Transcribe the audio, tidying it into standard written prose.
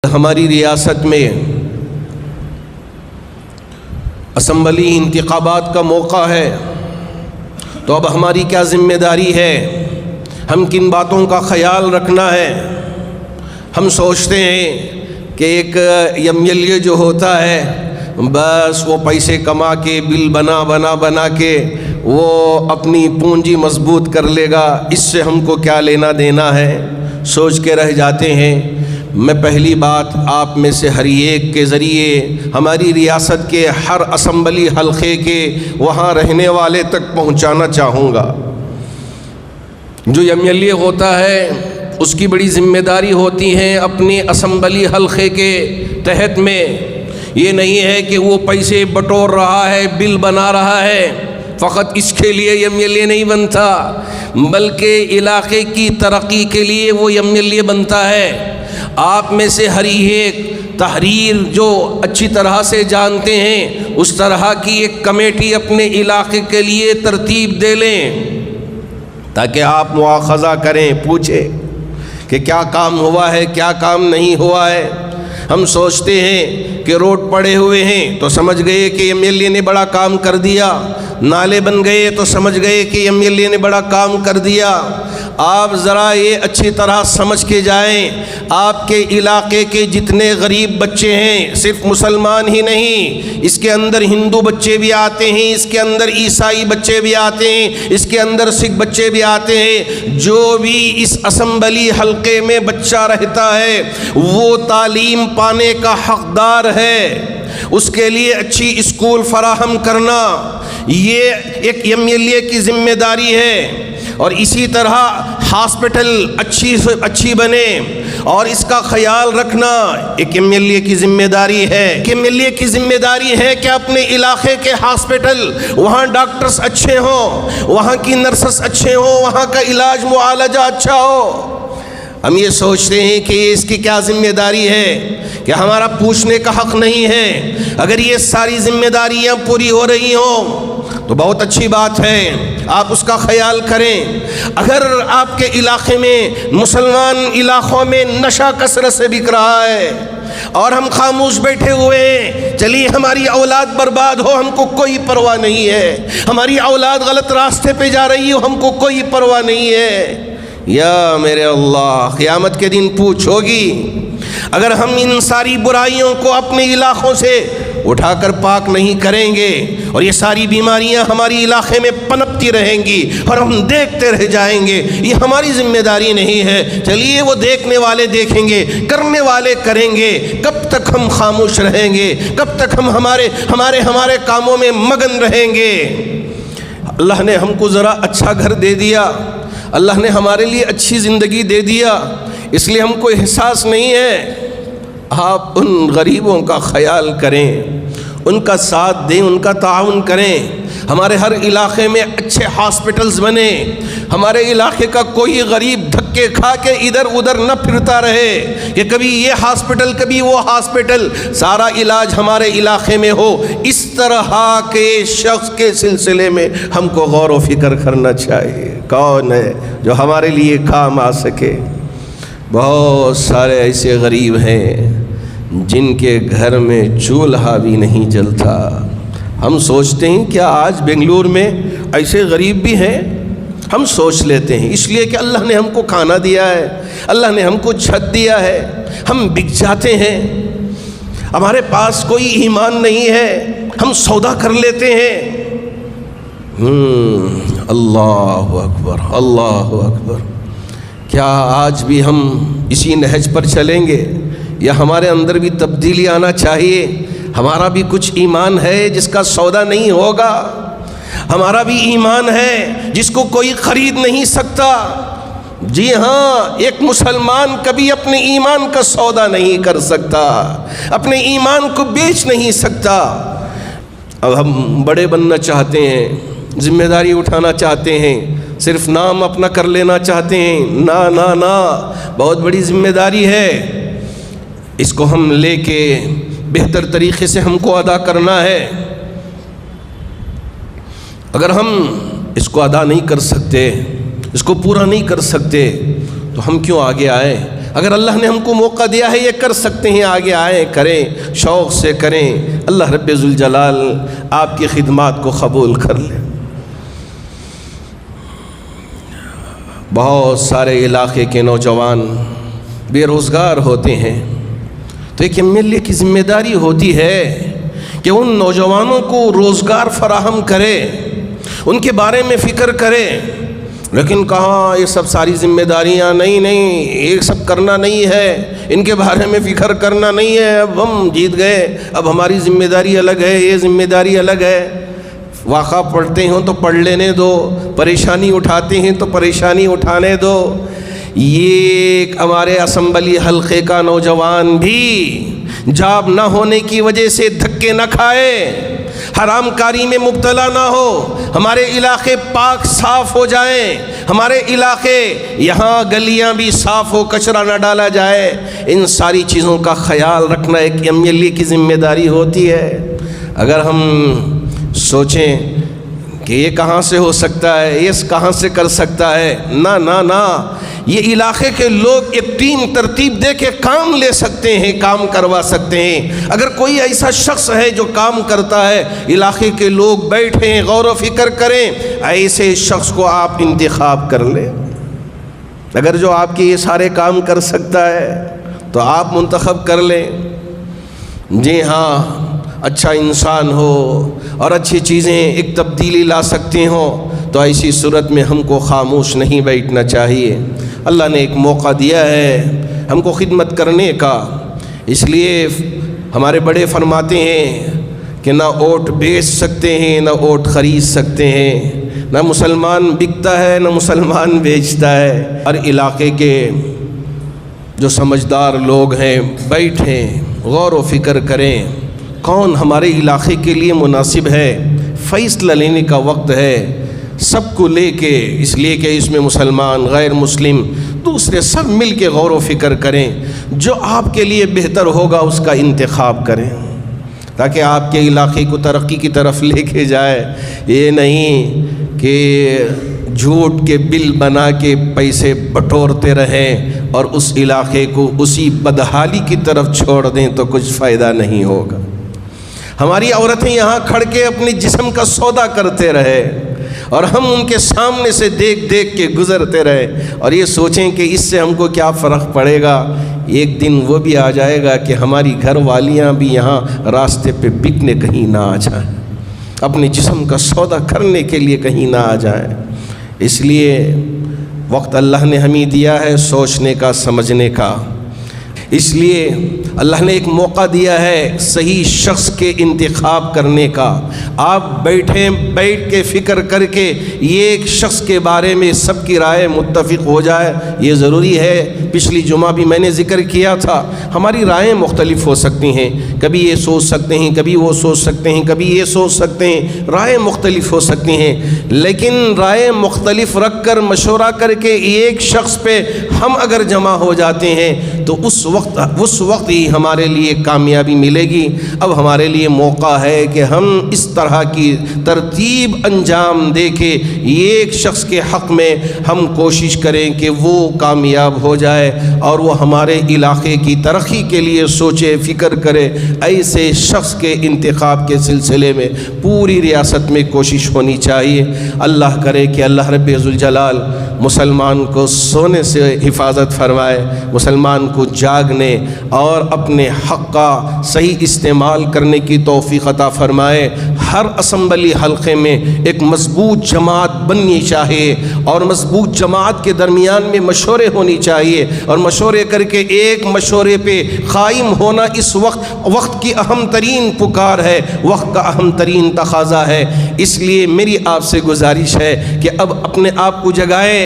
ہماری ریاست میں اسمبلی انتخابات کا موقع ہے، تو اب ہماری کیا ذمہ داری ہے؟ ہم کن باتوں کا خیال رکھنا ہے؟ ہم سوچتے ہیں کہ ایک MLA جو ہوتا ہے بس وہ پیسے کما کے بل بنا کے وہ اپنی پونجی مضبوط کر لے گا، اس سے ہم کو کیا لینا دینا ہے، سوچ کے رہ جاتے ہیں۔ میں پہلی بات آپ میں سے ہر ایک کے ذریعے ہماری ریاست کے ہر اسمبلی حلقے کے وہاں رہنے والے تک پہنچانا چاہوں گا۔ جو MLA ہوتا ہے اس کی بڑی ذمہ داری ہوتی ہے اپنے اسمبلی حلقے کے تحت میں۔ یہ نہیں ہے کہ وہ پیسے بٹور رہا ہے، بل بنا رہا ہے، فقط اس کے لیے MLA نہیں بنتا، بلکہ علاقے کی ترقی کے لیے وہ MLA بنتا ہے۔ آپ میں سے ہر ایک تحریر جو اچھی طرح سے جانتے ہیں، اس طرح کی ایک کمیٹی اپنے علاقے کے لیے ترتیب دے لیں تاکہ آپ مواخذہ کریں، پوچھیں کہ کیا کام ہوا ہے، کیا کام نہیں ہوا ہے۔ ہم سوچتے ہیں کہ روڈ پڑے ہوئے ہیں تو سمجھ گئے کہ MLA نے بڑا کام کر دیا، نالے بن گئے تو سمجھ گئے کہ MLA نے بڑا کام کر دیا۔ آپ ذرا یہ اچھی طرح سمجھ کے جائیں، آپ کے علاقے کے جتنے غریب بچے ہیں، صرف مسلمان ہی نہیں، اس کے اندر ہندو بچے بھی آتے ہیں، اس کے اندر عیسائی بچے بھی آتے ہیں، اس کے اندر سکھ بچے بھی آتے ہیں۔ جو بھی اس اسمبلی حلقے میں بچہ رہتا ہے وہ تعلیم پانے کا حقدار ہے۔ اس کے لیے اچھی اسکول فراہم کرنا یہ ایک MLA کی ذمہ داری ہے، اور اسی طرح ہاسپٹل اچھی بنے اور اس کا خیال رکھنا ایک MLA کی ذمہ داری ہے۔ کہ MLA کی ذمہ داری ہے کہ اپنے علاقے کے ہاسپٹل وہاں ڈاکٹرز اچھے ہوں، وہاں کی نرسز اچھے ہوں، وہاں کا علاج معالجہ اچھا ہو۔ ہم یہ سوچتے ہیں کہ اس کی کیا ذمہ داری ہے کہ ہمارا پوچھنے کا حق نہیں ہے۔ اگر یہ ساری ذمہ داریاں پوری ہو رہی ہوں تو بہت اچھی بات ہے، آپ اس کا خیال کریں۔ اگر آپ کے علاقے میں مسلمان علاقوں میں نشہ کثرت سے بک رہا ہے اور ہم خاموش بیٹھے ہوئے ہیں، چلیے ہماری اولاد برباد ہو ہم کو کوئی پرواہ نہیں ہے، ہماری اولاد غلط راستے پہ جا رہی ہو ہم کو کوئی پرواہ نہیں ہے، یا میرے اللہ قیامت کے دن پوچھ ہوگی۔ اگر ہم ان ساری برائیوں کو اپنے علاقوں سے اٹھا کر پاک نہیں کریں گے اور یہ ساری بیماریاں ہماری علاقے میں پنپتی رہیں گی اور ہم دیکھتے رہ جائیں گے، یہ ہماری ذمہ داری نہیں ہے۔ چلیے وہ دیکھنے والے دیکھیں گے، کرنے والے کریں گے، کب تک ہم خاموش رہیں گے؟ کب تک ہم ہمارے کاموں میں مگن رہیں گے؟ اللہ نے ہم کو ذرا اچھا گھر دے دیا، اللہ نے ہمارے لیے اچھی زندگی دے دیا، اس لیے ہم کو احساس نہیں ہے۔ آپ ان غریبوں کا خیال کریں، ان کا ساتھ دیں، ان کا تعاون کریں۔ ہمارے ہر علاقے میں اچھے ہاسپٹلز بنے، ہمارے علاقے کا کوئی غریب دھکے کھا کے ادھر ادھر نہ پھرتا رہے کہ کبھی یہ ہاسپٹل کبھی وہ ہاسپٹل، سارا علاج ہمارے علاقے میں ہو۔ اس طرح کے شخص کے سلسلے میں ہم کو غور و فکر کرنا چاہیے، کون ہے جو ہمارے لیے کام آ سکے۔ بہت سارے ایسے غریب ہیں جن کے گھر میں چولہا بھی نہیں جلتا۔ ہم سوچتے ہیں کیا آج بنگلور میں ایسے غریب بھی ہیں؟ ہم سوچ لیتے ہیں، اس لیے کہ اللہ نے ہم کو کھانا دیا ہے، اللہ نے ہم کو چھت دیا ہے، ہم بک جاتے ہیں۔ ہمارے پاس کوئی ایمان نہیں ہے، ہم سودا کر لیتے ہیں۔ اللہ اکبر، اللہ اکبر۔ کیا آج بھی ہم اسی نہج پر چلیں گے یا ہمارے اندر بھی تبدیلی آنا چاہیے؟ ہمارا بھی کچھ ایمان ہے جس کا سودا نہیں ہوگا، ہمارا بھی ایمان ہے جس کو کوئی خرید نہیں سکتا۔ جی ہاں، ایک مسلمان کبھی اپنے ایمان کا سودا نہیں کر سکتا، اپنے ایمان کو بیچ نہیں سکتا۔ اب ہم بڑے بننا چاہتے ہیں، ذمہ داری اٹھانا چاہتے ہیں، صرف نام اپنا کر لینا چاہتے ہیں۔ نہ، بہت بڑی ذمہ داری ہے، اس کو ہم لے کے بہتر طریقے سے ہم کو ادا کرنا ہے۔ اگر ہم اس کو ادا نہیں کر سکتے، اس کو پورا نہیں کر سکتے تو ہم کیوں آگے آئے؟ اگر اللہ نے ہم کو موقع دیا ہے یہ کر سکتے ہیں، آگے آئیں، کریں، شوق سے کریں۔ اللہ رب ذوالجلال آپ کی خدمات کو قبول کر لے۔ بہت سارے علاقے کے نوجوان بے روزگار ہوتے ہیں، تو ایک ایم ایل اے کی ذمہ داری ہوتی ہے کہ ان نوجوانوں کو روزگار فراہم کرے، ان کے بارے میں فکر کرے۔ لیکن کہاں یہ سب ساری ذمہ داریاں، نہیں یہ سب کرنا نہیں ہے، ان کے بارے میں فکر کرنا نہیں ہے، اب ہم جیت گئے، اب ہماری ذمہ داری الگ ہے، یہ ذمہ داری الگ ہے۔ واقعہ پڑھتے ہوں تو پڑھ لینے دو، پریشانی اٹھاتے ہیں تو پریشانی اٹھانے دو۔ یہ ہمارے اسمبلی حلقے کا نوجوان بھی جاب نہ ہونے کی وجہ سے دھکے نہ کھائے، حرام کاری میں مبتلا نہ ہو، ہمارے علاقے پاک صاف ہو جائیں، ہمارے علاقے یہاں گلیاں بھی صاف ہو، کچرا نہ ڈالا جائے۔ ان ساری چیزوں کا خیال رکھنا ایک ایم ایل اے کی ذمہ داری ہوتی ہے۔ اگر ہم سوچیں کہ یہ کہاں سے ہو سکتا ہے، یہ کہاں سے کر سکتا ہے، نہ، یہ علاقے کے لوگ ایک ٹیم ترتیب دے کے کام لے سکتے ہیں، کام کروا سکتے ہیں۔ اگر کوئی ایسا شخص ہے جو کام کرتا ہے، علاقے کے لوگ بیٹھیں، غور و فکر کریں، ایسے شخص کو آپ انتخاب کر لیں۔ اگر جو آپ کے یہ سارے کام کر سکتا ہے تو آپ منتخب کر لیں۔ جی ہاں، اچھا انسان ہو اور اچھی چیزیں ایک تبدیلی لا سکتے ہوں تو ایسی صورت میں ہم کو خاموش نہیں بیٹھنا چاہیے۔ اللہ نے ایک موقع دیا ہے ہم کو خدمت کرنے کا، اس لیے ہمارے بڑے فرماتے ہیں کہ نہ اوٹ بیچ سکتے ہیں، نہ اوٹ خرید سکتے ہیں، نہ مسلمان بکتا ہے نہ مسلمان بیچتا ہے۔ ہر علاقے کے جو سمجھدار لوگ ہیں بیٹھیں، غور و فکر کریں، کون ہمارے علاقے کے لیے مناسب ہے، فیصلہ لینے کا وقت ہے۔ سب کو لے کے، اس لیے کہ اس میں مسلمان، غیر مسلم، دوسرے سب مل کے غور و فکر کریں، جو آپ کے لیے بہتر ہوگا اس کا انتخاب کریں، تاکہ آپ کے علاقے کو ترقی کی طرف لے کے جائے۔ یہ نہیں کہ جھوٹ کے بل بنا کے پیسے بٹورتے رہیں اور اس علاقے کو اسی بدحالی کی طرف چھوڑ دیں تو کچھ فائدہ نہیں ہوگا۔ ہماری عورتیں یہاں کھڑ کے اپنے جسم کا سودا کرتے رہے اور ہم ان کے سامنے سے دیکھ کے گزرتے رہے اور یہ سوچیں کہ اس سے ہم کو کیا فرق پڑے گا۔ ایک دن وہ بھی آ جائے گا کہ ہماری گھر والیاں بھی یہاں راستے پہ بکنے کہیں نہ آ جائیں، اپنے جسم کا سودا کرنے کے لیے کہیں نہ آ جائیں۔ اس لیے وقت اللہ نے ہمیں دیا ہے سوچنے کا، سمجھنے کا۔ اس لیے اللہ نے ایک موقع دیا ہے صحیح شخص کے انتخاب کرنے کا۔ آپ بیٹھ کے فکر کر کے یہ ایک شخص کے بارے میں سب کی رائے متفق ہو جائے، یہ ضروری ہے۔ پچھلی جمعہ بھی میں نے ذکر کیا تھا، ہماری رائیں مختلف ہو سکتی ہیں، کبھی یہ سوچ سکتے ہیں، کبھی وہ سوچ سکتے ہیں، کبھی یہ سوچ سکتے ہیں، رائیں مختلف ہو سکتی ہیں، لیکن رائیں مختلف رکھ کر مشورہ کر کے ایک شخص پہ ہم اگر جمع ہو جاتے ہیں تو اس وقت ہی ہمارے لیے کامیابی ملے گی۔ اب ہمارے لیے موقع ہے کہ ہم اس طرح کی ترتیب انجام دے کے ایک شخص کے حق میں ہم کوشش کریں کہ وہ کامیاب ہو جائے اور وہ ہمارے علاقے کی ترقی کے لیے سوچے، فکر کرے۔ ایسے شخص کے انتخاب کے سلسلے میں پوری ریاست میں کوشش ہونی چاہیے۔ اللہ کرے کہ اللہ رب ذوالجلال مسلمان کو سونے سے حفاظت فرمائے، مسلمان کو جاگنے اور اپنے حق کا صحیح استعمال کرنے کی توفیق عطا فرمائے۔ ہر اسمبلی حلقے میں ایک مضبوط جماعت بننی چاہیے اور مضبوط جماعت کے درمیان میں مشورے ہونی چاہیے اور مشورے کر کے ایک مشورے پہ قائم ہونا اس وقت کی اہم ترین پکار ہے، وقت کا اہم ترین تقاضا ہے۔ اس لیے میری آپ سے گزارش ہے کہ اب اپنے آپ کو جگائیں۔